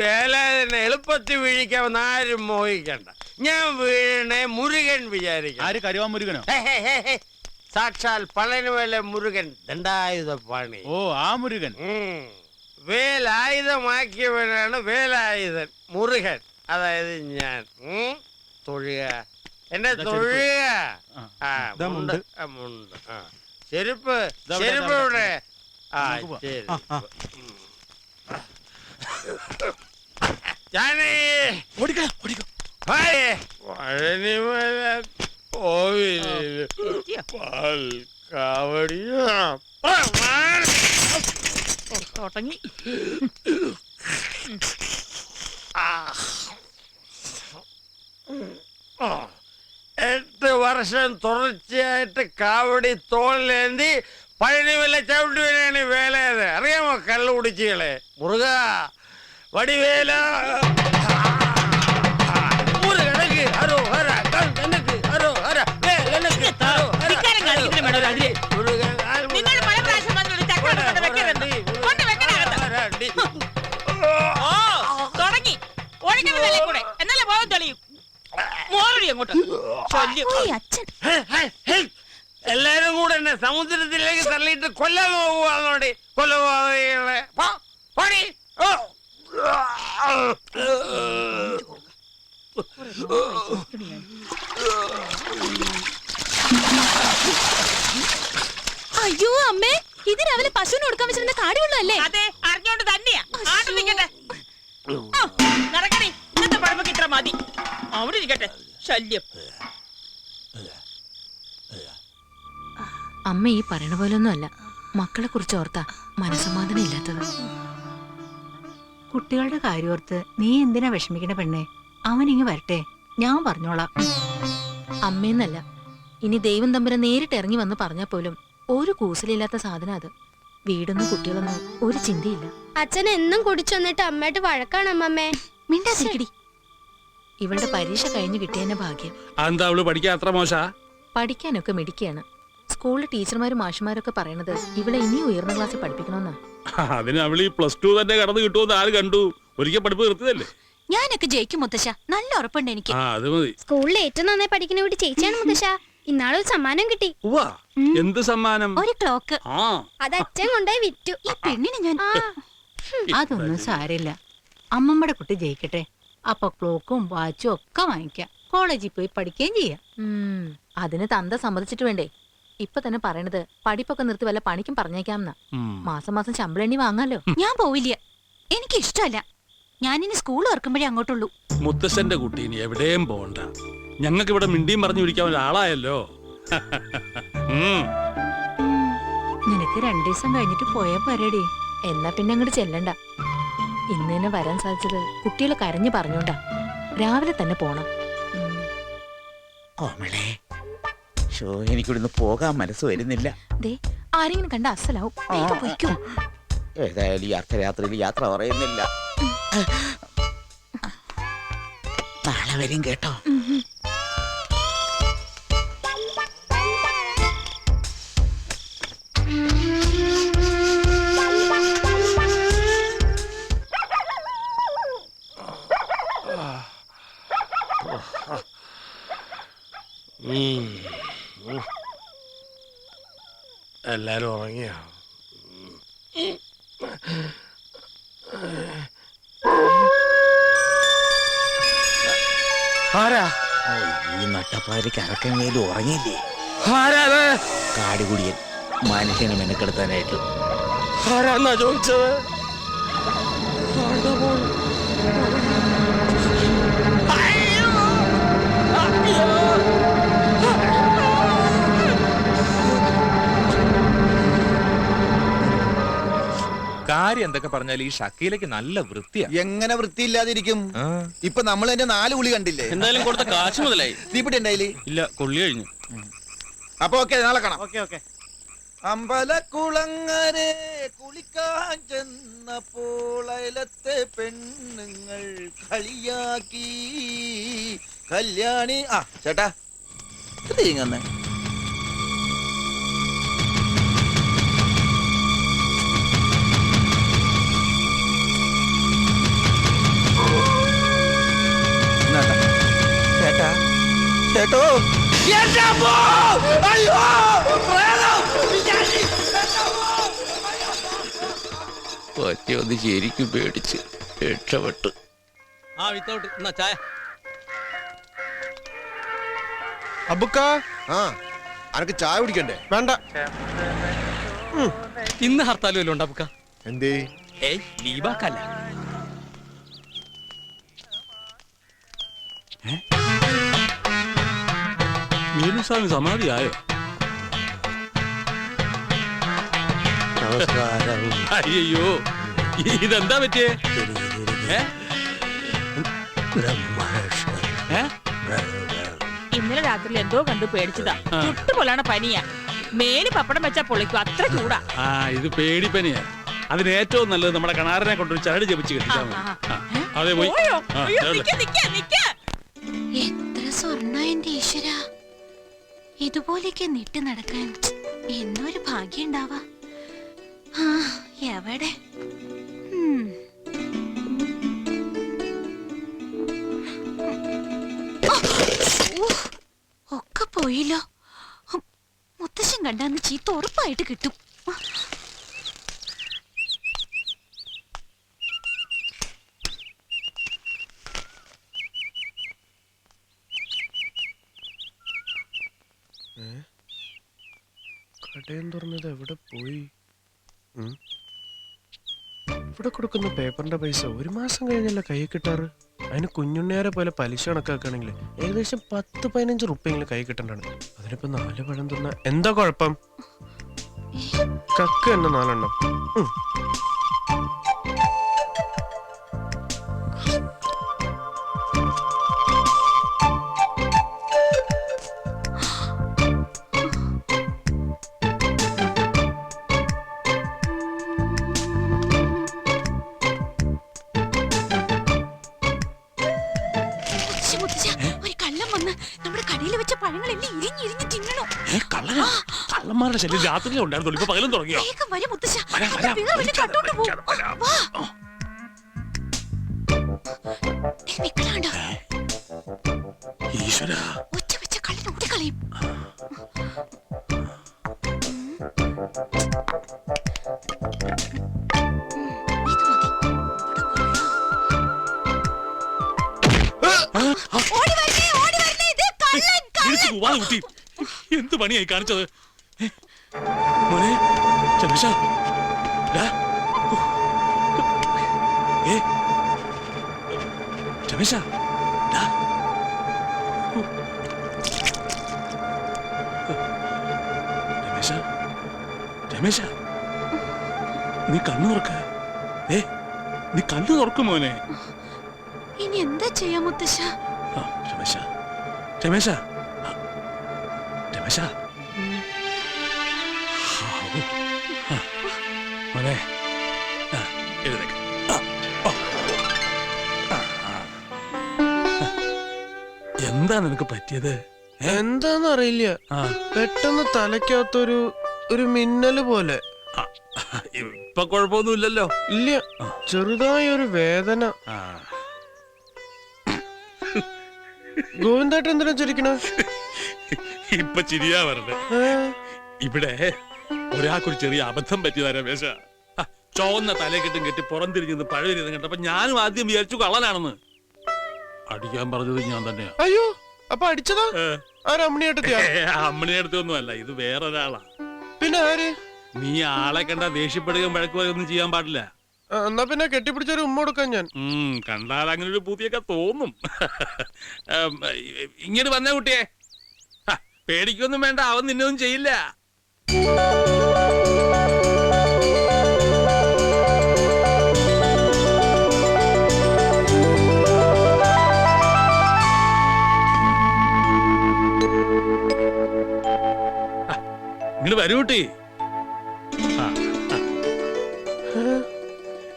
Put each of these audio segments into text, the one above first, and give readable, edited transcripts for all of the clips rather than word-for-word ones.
വേലാതിനെ എളുപ്പത്തിൽ വീഴിക്കാവുന്ന ആരും മോഹിക്കണ്ട. ഞാൻ വീഴണേ മുരുകൻ വിചാരിക്കും. ആര് കരുവാൻ മുരുകനോ? സാക്ഷാൽ പളനിമല മുരുകൻ ദണ്ഡായുധ പാണി. ഓ ആ മുരുകൻ. വേലായുധമാക്കിയവനാണ് വേലായുധൻ മുരുകൻ. അതായത് ഞാൻ തൊഴുക എന്നെ തൊഴുക. മുണ്ട് ചെരുപ്പ് ചെരുപ്പ് ഇവിടെ. ആ ശരി. പഴനിമല കോവിലിൽ പാൽ കാവടിയോ തുടങ്ങി. 8 വർഷം തുടർച്ചയായിട്ട് കാവടി തോളിലേന്തി പഴനിമല ചവിട്ടുവനാണ് വേലയത്. അറിയാമോ കള്ളു കുടിച്ചുകളെ? മുറുക വടിവേല തുടങ്ങി. ഒഴുകുന്നതല്ലേ കൂടെ, എന്നാലേ പോകാൻ തെളിയും. എല്ലാരും കൂടെ എന്നെ സമുദ്രത്തിലേക്ക് തള്ളിയിട്ട് കൊല്ലാൻ പോകുവാന്നോടെ. കൊലപാതകളെ പണി. അയ്യോ അമ്മേ, ഇത് രാവിലെ പശുവിന് കൊടുക്കാൻ വെച്ചിരുന്ന കാടിവെള്ളല്ലേ? അതെ, അറിഞ്ഞോണ്ട് തന്നെയാ. ആട്ടം നിൽക്കട്ടെ, നടക്കണേ. ഇന്നത്തെ പഴമക്ക് ഇത്ര മതി. അവിടെ ഇരിക്കട്ടെ, ശല്യം. അമ്മ ഈ പറയണ പോലൊന്നും അല്ല. മക്കളെ കുറിച്ച് ഓർത്താ മനസ്സമാധാനം ഇല്ലാത്തത്. കുട്ടികളുടെ കാര്യോർത്ത് നീ എന്തിനാ വിഷമിക്കണ പെണ്ണെ? അവനിങ്ങ് വരട്ടെ, ഞാൻ പറഞ്ഞോളാം. അമ്മയെന്നല്ല, ഇനി ദൈവം തമ്പുരാൻ നേരിട്ട് ഇറങ്ങി വന്ന് പറഞ്ഞാൽ പോലും ഒരു കൂസലില്ലാത്ത സാധനം അത്. വീടൊന്നും കുട്ടികളൊന്നും ഒരു ചിന്തയില്ല. അച്ഛൻ എന്നും കുടിച്ചു വന്നിട്ട് അമ്മയായിട്ട് വഴക്കാണ് അമ്മമ്മേ. മിണ്ടാതിരിക്കടി. ഇവളുടെ പരീക്ഷ കഴിഞ്ഞു കിട്ടിയതിന്റെ ഭാഗ്യം. എന്താ അവള് പഠിക്കാൻ അത്ര മോശ? പഠിക്കാനൊക്കെ മിടിക്കുകയാണ്. സ്കൂളിലെ ടീച്ചർമാരും മാഷുമാരൊക്കെ പറയണത് ഇവളെ ഇനിയും ഉയർന്ന ക്ലാസ്സിൽ പഠിപ്പിക്കണമെന്നാ. അതിന് അവള് ഈ +2 തന്നെ കടന്നു കിട്ടുമെന്ന് ആര് കണ്ടു? ഒരിക്കൽ പഠിപ്പ് നിർത്തിയതല്ലേ. ഞാനൊക്കെ ജയിക്കും മുത്തശ്ശ, നല്ല ഉറപ്പുണ്ട് എനിക്ക്. അത് മതി. സ്കൂളിൽ ഏറ്റവും നന്നായി പഠിക്കുന്ന വീട്ടിൽ ചേച്ചിയാണ് മുത്തശ്ശ. ഇന്നാളൊരു സമ്മാനം കിട്ടി. എന്ത് സമ്മാനം? ഒരു ക്ലോക്ക്. അത് അച്ഛൻ കൊണ്ടുപോയി വിറ്റു. ഈ പെണ്ണിനെ ഞാൻ അതൊന്നും സാരില്ല. അമ്മമ്മയുടെ കുട്ടി ജയിക്കട്ടെ, അപ്പൊ ക്ലോക്കും വാച്ചും ഒക്കെ വാങ്ങിക്കാം. കോളേജിൽ പോയി പഠിക്കുകയും ചെയ്യാം. അതിന് തന്ത സമ്മതിച്ചിട്ട് വേണ്ടേ? ഇപ്പൊ തന്നെ പറയണത് പഠിപ്പൊക്കെ നിർത്തി വല്ല പണിക്കും പറഞ്ഞേക്കാമെന്നാ. മാസം മാസം ശമ്പളം എണ്ണി വാങ്ങാലോ. ഞാൻ പോവില്ല, എനിക്ക് ഇഷ്ടമല്ല. ഞാനിനി സ്കൂൾ ഓർക്കുമ്പോഴേ അങ്ങോട്ടുള്ളൂ. മുത്തശ്ശന്റെ കുട്ടി ഇനി എവിടെയും പോകണ്ട. ഞങ്ങൾക്ക് ഇവിടെ മിണ്ടിയും പറഞ്ഞു പിടിക്കാൻ ഒരാളായല്ലോ. നിനക്ക് 2 ദിവസം കഴിഞ്ഞിട്ട് പോയാ പോരേടി. എന്നാ പിന്നെ അങ്ങോട്ട് ചെല്ലണ്ട. ഇന്ന് തന്നെ വരാൻ സാധിച്ചത് കുട്ടികൾ കരഞ്ഞു പറഞ്ഞോണ്ടാ. രാവിലെ തന്നെ പോണം. എനിക്കിവിടുന്ന് പോകാൻ മനസ്സ് വരുന്നില്ല. ആരെങ്കിലും കണ്ട അസലാവും. പൊയ്ക്കോ. ഏതായാലും ഈ അർദ്ധരാത്രിയിൽ യാത്ര പറയുന്നില്ല. നാളെ വരും കേട്ടോ. എല്ലാരും ഉറങ്ങിയോ? ഈ നട്ടപ്പാരിക്ക് അറക്കമേലും ഉറങ്ങിയില്ലേ? കാടുകുടിയൻ മനുഷ്യനെ മെനക്കെടുത്താനായിട്ട്. ആരാന്നാ ചോദിച്ചത്? കാര്യം എന്തൊക്കെ പറഞ്ഞാൽ ഈ ഷക്കീലക്ക് നല്ല വൃത്തിയാ. എങ്ങനെ വൃത്തിയില്ലാതിരിക്കും? ഇപ്പൊ നമ്മൾ എന്റെ 4 ഗുളി കണ്ടില്ലേ? എന്തായാലും കൊടുത്ത കാശ് മുതലായി. തീപിടി ഉണ്ടായില്ലേ? ഇല്ല, കൊള്ളി കഴിഞ്ഞു. അപ്പൊ ഓക്കെ, നാളെ കാണാം. അമ്പലക്കുളങ്ങരെ കുളിക്കാൻ ചെന്നപ്പോൾ അയലത്തെ പെണ്ണുങ്ങൾ കളിയാക്കി കല്യാണി. ചേട്ടാ ഇങ്ങനെ ചേട്ടോ എന്റെ അമ്മോ! അയ്യോ! പ്രേതം! വിചാരി! ഒറ്റയൊന്ന് ശരിക്കും പേടിച്ച് രക്ഷപ്പെട്ടു. ആ വിത്തൗട്ട് എന്നാ ചായ. അബുക്ക ആ അനക്ക് ചായ കുടിക്കണ്ടേ? വേണ്ട. ഇന്ന് ഹർത്താൽ വല്ലതും ഉണ്ടാ? എന്തേ? ഏയ് ലീവാക്കല്ല. വേലുസ്വാമി സമാധിയായോ? നമസ്കാരം. അയ്യോ ഇതെന്താ പറ്റിയേ? ഏ? ഏ? ഇന്നലെ രാത്രി എന്തോ കണ്ടു പേടിച്ചതാ. ചുട്ടുപോലാണ് പനിയാ. മേല് പപ്പടം വെച്ചാ പൊളിക്കും, അത്ര ചൂടാ. ആ ഇത് പേടിപ്പനിയാ. അതിന് ഏറ്റവും നല്ലത് നമ്മുടെ കണാറിനെ കൊണ്ടൊരു ചരട് ജപിച്ച് കെട്ടിച്ചാൽ മതി. അതെ പോയി. പോയോ? ആ, അയ്യോ, ചരട്. നിക്ക്, നിക്ക്, നിക്ക്. എത്ര സ്വർണ്ണ എന്റെ ഈശ്വര, ഇതുപോലെയൊക്കെ നിട്ട് നടക്കാൻ എന്നൊരു ഭാഗ്യം ഉണ്ടാവാ. ആ എവിടെ? ഒക്കെ പോയില്ലോ. മുത്തശ്ശൻ കണ്ടാന്ന് ചീത്ത ഉറപ്പായിട്ട് കിട്ടും. കടയും തുറന്നത് എവിടെ പോയി? ഇവിടെ കൊടുക്കുന്ന പേപ്പറിന്റെ പൈസ ഒരു മാസം കഴിഞ്ഞല്ല കൈ കിട്ടാറ്. അതിന് കുഞ്ഞുണ്ണിയാരെ പോലെ പലിശ കണക്കാക്കുകയാണെങ്കിൽ ഏകദേശം 10-15 റുപ്യെങ്കിലും കൈ കിട്ടണ്ടാണ്. അതിനിപ്പോ 4 പഴം തിന്ന എന്താ കുഴപ്പം? കക്ക് തന്നെ 4 എണ്ണം. ഒരു കള്ളം വന്ന് നമ്മുടെ കടയിൽ വെച്ച പഴങ്ങളെല്ലാം ഇരിഞ്ഞിരിഞ്ഞ് തിന്നണോ? കള്ളന്മാരുടെ ശല്യം രാത്രിയിലും ഉണ്ടായിരുന്നുള്ളൂ, ഇപ്പൊ പകലും തുടങ്ങിയോ? വേഗം വരെ മുത്തശ്ശ, വരാം, വരാം. കട്ടോട്ട് പോകും. നിക്കണാണ്ടോ? ഈശ്വര, ഒറ്റ വെച്ച കള്ളിന് ഓടിക്കളയും. എന്ത് പണിയായി കാണിച്ചത്? മോനെ ചന്ദ്രശ, രമേശ, രമേശ, രമേശ, നീ കണ്ണു തുറക്ക. നീ കണ്ണു തുറക്കും മോനെ. ഇനി എന്താ ചെയ്യാ മുത്തശ്ശ? രമേശ, രമേശ, രമേശ, മോനെ എഴുന്നേക്ക്. എന്താ നിനക്ക് പറ്റിയത്? എന്താന്ന് അറിയില്ല, പെട്ടെന്ന് തലയ്ക്കകത്തൊരു മിന്നല് പോലെ. ഇപ്പൊ കുഴപ്പമൊന്നുമില്ലല്ലോ? ഇല്ല, ചെറുതായ ഒരു വേദന. ഗോവിന്ദേട്ടൻ എന്തിനാ ചിരിക്കണേ? ഇപ്പൊ ചിരിയാ പറഞ്ഞത്. ഇവിടെ ഒരാൾക്കൊരു ചെറിയ അബദ്ധം പറ്റിയതാ രമേശ. ചോന്ന തലക്കെട്ടും കെട്ടി പുറം തിരിഞ്ഞ് പഴയ കണ്ടപ്പോ ഞാനും ആദ്യം വിചാരിച്ചു കള്ളനാണെന്ന്. അടിക്കാൻ പറഞ്ഞത് ഞാൻ തന്നെയാ. അയ്യോ, അപ്പൊ അടിച്ചതാ? അമ്മണിയടുത്തൊന്നും അല്ല, ഇത് വേറൊരാളാ. പിന്നെ ആര്? നീ ആളെ കണ്ടാ ദേഷ്യപ്പെടുകയും വഴക്കുകയൊന്നും ചെയ്യാൻ പാടില്ല. എന്നാ പിന്നെ കെട്ടിപ്പിടിച്ചൊരു ഉമ്മ കൊടുക്കാൻ ഞാൻ. കണ്ടാൽ അങ്ങനെ ഒരു പൂതിയൊക്കെ തോന്നും. ഇങ്ങോട്ട് വന്നേ കുട്ടിയെ, പേടിക്കൊന്നും വേണ്ട, അവൻ നിന്നൊന്നും ചെയ്യില്ല. ഇങ്ങോട്ട് വരൂ കുട്ടി.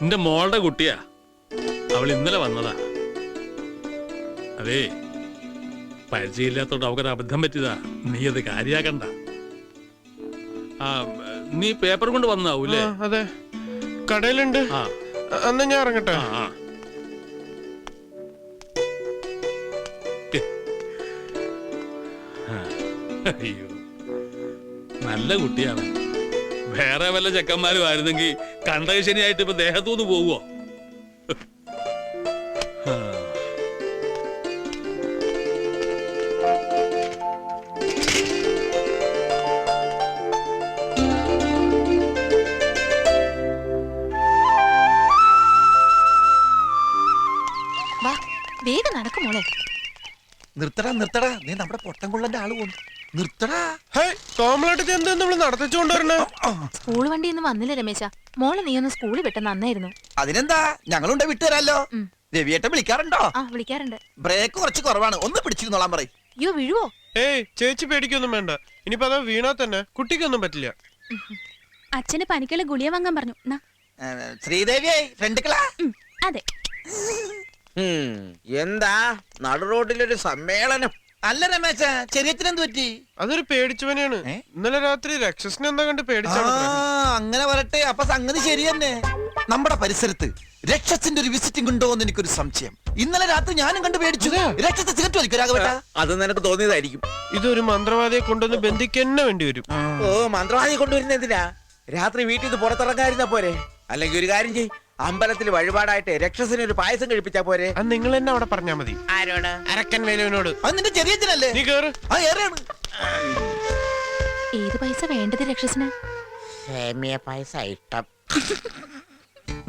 എന്റെ മോളുടെ കുട്ടിയാ, അവൾ ഇന്നലെ വന്നതാ. അതേ, പരിചയമില്ലാത്തോണ്ട് അവക്കൊരു അബദ്ധം പറ്റിയതാ. നീ അത് കാര്യാക്കണ്ട. നീ പേപ്പർ കൊണ്ട് വന്നാവൂല്ലേ? അതെ, കടയിലുണ്ട്. അന്ന് ഞാൻ ഇറങ്ങട്ടെ. അയ്യോ നല്ല കുട്ടിയാണ്. വേറെ വല്ല ചെക്കന്മാരും ആയിരുന്നെങ്കിൽ കണ്ടകശനിയായിട്ട് ഇപ്പൊ ദേഹത്തുനിന്ന് പോവോ? വാ വേഗം നടക്കും മോളെ. നിർത്തടാ നിർത്തടാ, നീ നമ്മുടെ പൊട്ടൻകൊള്ളന്റെ ആള് പോന്നു. നിർത്തടാ. കോമളായിട്ട് എന്താ നമ്മള് നടത്തിച്ചുകൊണ്ടുവരണേ? സ്കൂൾ വണ്ടി ഒന്നും വന്നില്ല രമേശ. മോളെ നീ ഒന്ന് സ്കൂളിൽ വിട്ട നന്നായിരുന്നു. അതിനെന്താ, ഞങ്ങളുണ്ട് വിട്ടുതരാലോ. ഉം. രവിയേട്ടൻ വിളിക്കാറുണ്ടോ? ആ വിളിക്കാറുണ്ട്. ബ്രേക്ക് കുറച്ച് കുറവാണ്, ഒന്ന് പിടിച്ചിരുന്നോളാൻ പറയും. അയ്യോ വീഴുവോ? ഏയ് ചേച്ചി പേടിക്കൊന്നും വേണ്ട. ഇനിയിപ്പോ അതാ വീണാ തന്നെ കുട്ടിക്കൊന്നും പറ്റില്ല. അച്ഛന് പനിക്കുള്ള ഗുളിയ വാങ്ങാൻ പറഞ്ഞു. നാ. ശ്രീദേവിയെ ഫ്രണ്ടുക്കളാ. അതെ. എന്താ നടു റോഡിലൊരു സമ്മേളനം? അല്ല രമേശ, ചെറിയച്ഛനെന്ത് പറ്റി? അതൊരു പേടിച്ചവനെയാണ്. ഇന്നലെ രാത്രി രക്ഷസിനെ എന്താ കണ്ട് ആ, പേടിച്ചാണ്. അങ്ങനെ വരട്ടെ. അപ്പൊ സംഗതി ശരി തന്നെ. നമ്മുടെ പരിസരത്ത് രക്ഷസിന്റെ ഒരു വിസിറ്റിംഗ് ഉണ്ടോ എന്ന് എനിക്കൊരു സംശയം. ഇന്നലെ രാത്രി ഞാനും കണ്ടു പേടിച്ചു. രക്ഷത്തെ സിഗരറ്റ് വലിക്കും രാഘവേട്ട. അത് നിനക്ക് തോന്നിയതായിരിക്കും. ഇതൊരു മന്ത്രവാദിയെ കൊണ്ടൊന്ന് ബന്ധിക്കന്നെ വേണ്ടി വരും. ഓ, മന്ത്രവാദി കൊണ്ടുവരുന്ന എന്തിനാ? രാത്രി വീട്ടിൽ നിന്ന് പുറത്തിറങ്ങാതിരുന്ന പോരെ? അല്ലെങ്കിൽ ഒരു കാര്യം ചെയ്, അമ്പലത്തിൽ വഴിപാടായിട്ട് രക്ഷസിന് ഒരു പായസം കഴിപ്പിച്ചാ പോരെ? അത് നിങ്ങൾ തന്നെ അവിടെ പറഞ്ഞാ മതി. ആരോട്? അരക്കൻ വേലുവിനോട്. അത് നിന്റെ ചെറിയച്ഛനല്ലേ? നീ കേറ്. ആ ഏറെയാണ്. ഏത് പൈസ വേണ്ടത് രക്ഷസിന്? സേമിയ പായസം ഇഷ്ടം.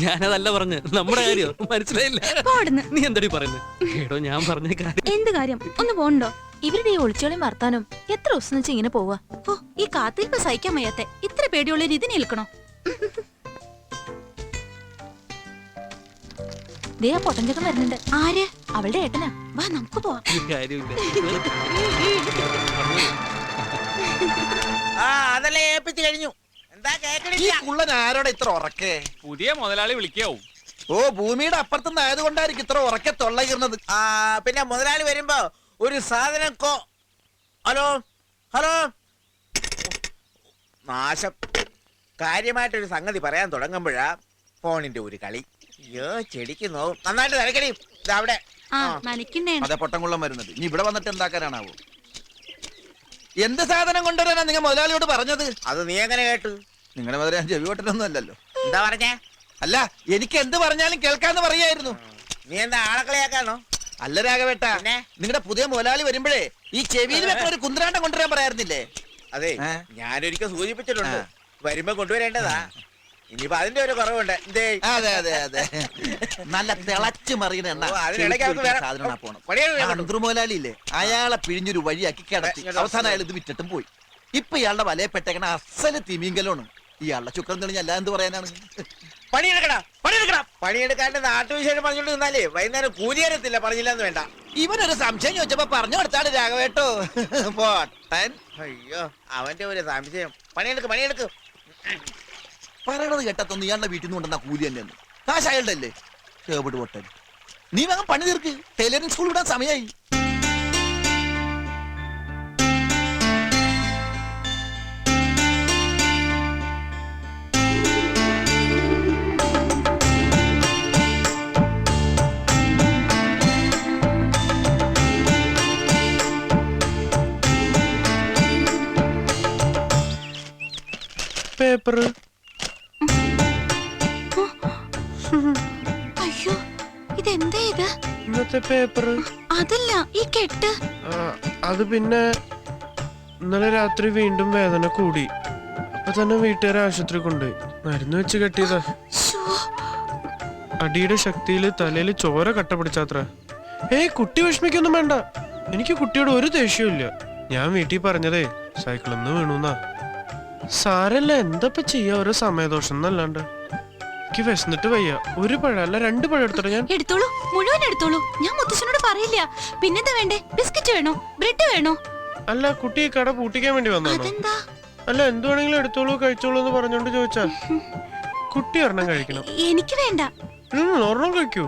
ഞാനതല്ല പറഞ്ഞ് നമ്മുടെ കാര്യം മനസ്സിലായില്ല. പോടുന്ന്. നീ എന്തടി പറയുന്നത്? എടോ ഞാൻ പറഞ്ഞ കാര്യം. എന്ത് കാര്യം? ഒന്ന് പോണ്ടോ? ഇവരുടെ ഈ ഒളിച്ചോളിയും വർത്താനം എത്ര ദിവസം വെച്ച് ഇങ്ങനെ പോവാ? ഓ ഈ കാത്തിരിപ്പ് സഹിക്കാൻ വയ്യാത്തെ. ഇത്ര പേടിയുള്ള ഇതിനെ നിൽക്കണോ? ദേ ആ പൊട്ടഞ്ചക്കം വരുന്നുണ്ട്. ആര്? അവളുടെ ഏട്ടനാ. വാ നമുക്ക് പോവാം. ഒരു കാര്യമില്ല. ആ, അതെല്ലാം ഏൽപ്പിച്ചു കഴിഞ്ഞു. എന്താ ഈ കേക്കണില്ല? കുള്ളൻ ആരോടെ ഇത്ര ഉറക്കേ? പുതിയ മുതലാളി വിളിക്കാവും. ഓ, ഭൂമിയുടെ അപ്പുറത്തുനിന്ന് ആയതുകൊണ്ടായിരിക്കും ഇത്ര ഉറക്കെ തൊള്ളയിരുന്നത്. ആ, പിന്നെ മുതലാളി വരുമ്പോ ഒരു സാധനം ഹലോ ഹലോ, നാശം. കാര്യമായിട്ടൊരു സംഗതി പറയാൻ തുടങ്ങുമ്പോഴാ ഫോണിന്റെ ഒരു കളി. അയ്യോ, ചെടിക്ക് നോവും. നന്നായിട്ട് തിരക്കടി. അവിടെ ആ നനയ്ക്കുന്നേ. അതെ, പൊട്ടൻകുള്ളം വരുന്നത്. ഇനി ഇവിടെ വന്നിട്ട് എന്താക്കാനാണാവോ? എന്ത് സാധനം കൊണ്ടുവരാനാ നിങ്ങൾ മുതലാളിയോട് പറഞ്ഞത്? അത് നീ എങ്ങനെ കേട്ടു? നിങ്ങളുടെ മുതലാളി ചെവിവട്ടനൊന്നും അല്ലല്ലോ. എന്താ പറഞ്ഞേ? അല്ല, എനിക്ക് എന്ത് പറഞ്ഞാലും കേൾക്കാന്ന് പറയായിരുന്നു. നീ എന്താ ആളക്കളിയാക്കാണോ? അല്ല രാഘവേട്ട, പിന്നെ? നിങ്ങളുടെ പുതിയ മുതലാളി വരുമ്പോഴേ ഈ ചെവിയിൽ വെക്കുന്ന ഒരു കുന്ത്രാണ്ടം കൊണ്ടുവരാൻ പറയായിരുന്നില്ലേ? അതെ, ഞാനൊരിക്കൽ സൂചിപ്പിച്ചിട്ടുണ്ട്. വരുമ്പോ കൊണ്ടുവരേണ്ടതാ. ഇനിയിപ്പോ അതിന്റെ ഒരു കുറവുണ്ട്. എന്തേ? അതെ അതെ അതെ, നല്ല തിളച്ചു മറിയുന്ന എണ്ണ. ഓ, അതിനിടയ്ക്ക് അവർക്ക് വേറെ സാധനം പോണം. പണിയാണ് വേണ്ടത്. മുതലാളി ഇല്ലേ, അയാളെ പിഴിഞ്ഞൊരു വഴിയാക്കി കിടത്തി. അവസാനം അയാൾ ഇത് വിറ്റിട്ടും പോയി. ഇപ്പൊ ഇയാളുടെ വലയപ്പെട്ടേക്കണ അസല് തിമിങ്കലാണ്. ഇയാളുടെ ചുക്രം തെളിഞ്ഞ അല്ല എന്ത് പറയാനാണ്? പണിയെടുക്കാണ്ട് നാട്ടുവിശേഷം പറഞ്ഞോണ്ട് നിന്നാലേ വൈകുന്നേരം കൂലിയരത്തില്ല. പറഞ്ഞില്ലെന്ന് വേണ്ട. ഇവനൊരു സംശയം ചോദിച്ചപ്പോ പറഞ്ഞു കൊടുത്താണ് രാഘവേട്ടോ. പോട്ടൻ. അയ്യോ, അവന്റെ ഒരു സംശയം. പണിയെടുക്ക്. പറയണത് കേട്ടത്തൊന്നും ഇയാളുടെ വീട്ടിൽ നിന്ന് കൊണ്ടുവന്ന കൂലി തന്നെയാണ്. കാശ് അയാളുടെ അല്ലേ? കേബിട് പൊട്ടൻ. നീ വേഗം പണി തീർക്ക്. ടൈലറിംഗ് സ്കൂൾ വിടാൻ സമയമായി. പേപ്പർ. അയ്യോ ഇതെന്താ ഇത്? ഇന്നത്തെ പേപ്പർ. അതല്ല ഈ കെട്ട്. അത് പിന്നെ ഇന്നലെ രാത്രി വീണ്ടും വേദന കൂടി. അപ്പൊ തന്നെ വീട്ടുകാരെ ആശുപത്രി കൊണ്ടുപോയി മരുന്ന് വെച്ച് കെട്ടിയതാ. അടിയുടെ ശക്തിയിൽ തലയിൽ ചോര കട്ട പിടിച്ചാത്ര. കുട്ടി വിഷമിക്കൊന്നും വേണ്ട. എനിക്ക് കുട്ടിയോട് ഒരു ദേഷ്യവും ഇല്ല. ഞാൻ വീട്ടിൽ പറഞ്ഞതേ സൈക്കിളിൽ നിന്ന് വീണുന്നാ. സാരല്ല, എന്താ ചെയ്യാ, ഓരോ സമയദോഷം എന്നല്ലാണ്ട്. എനിക്ക് വിശന്നിട്ട് വയ്യ. ഒരു പഴം അല്ല 2 പഴം എടുത്തോട്ടെ ഞാൻ. എടുത്തോളൂ, മുഴുവൻ എടുത്തോളൂ. ഞാൻ മുത്തശ്ശനോട് പറയില്ല. പിന്നെന്താ വേണ്ടേ? ബിസ്ക്കറ്റ് വേണോ? ബ്രെഡ് വേണോ? അല്ല, കുട്ടി കട പൂട്ടിക്കാൻ വേണ്ടി വന്നോ? അതെന്താ? അല്ല, എന്ത് വേണമെങ്കിലും എടുത്തോളൂ കഴിച്ചോളൂ എന്ന് പറഞ്ഞോണ്ട് ചോദിച്ചാ. കുട്ടി ഒരെണ്ണം കഴിക്കണം. എനിക്ക് വേണ്ട. ഒരെണ്ണം കഴിക്കൂ.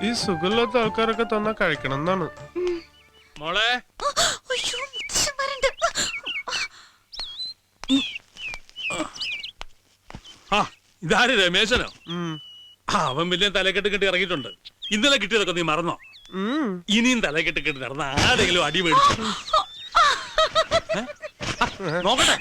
ഈ സുഖമില്ലാത്ത ആൾക്കാരൊക്കെ തന്നാ കഴിക്കണം എന്നാണ്. മോളെ, അയ്യോ മുത്തശ്ശൻ വരണ്ട്. ആ ഇതാര് രമേശനോ? അവൻ വലിയ തലക്കെട്ട് കെട്ടി ഇറങ്ങിയിട്ടുണ്ട്. ഇന്നലെ കിട്ടിയതൊക്കെ നീ മറന്നോ? ഇനിയും തലക്കെട്ട് കെട്ടി നടന്ന ആരെങ്കിലും അടി മേടിച്ചു. നോക്കട്ടെ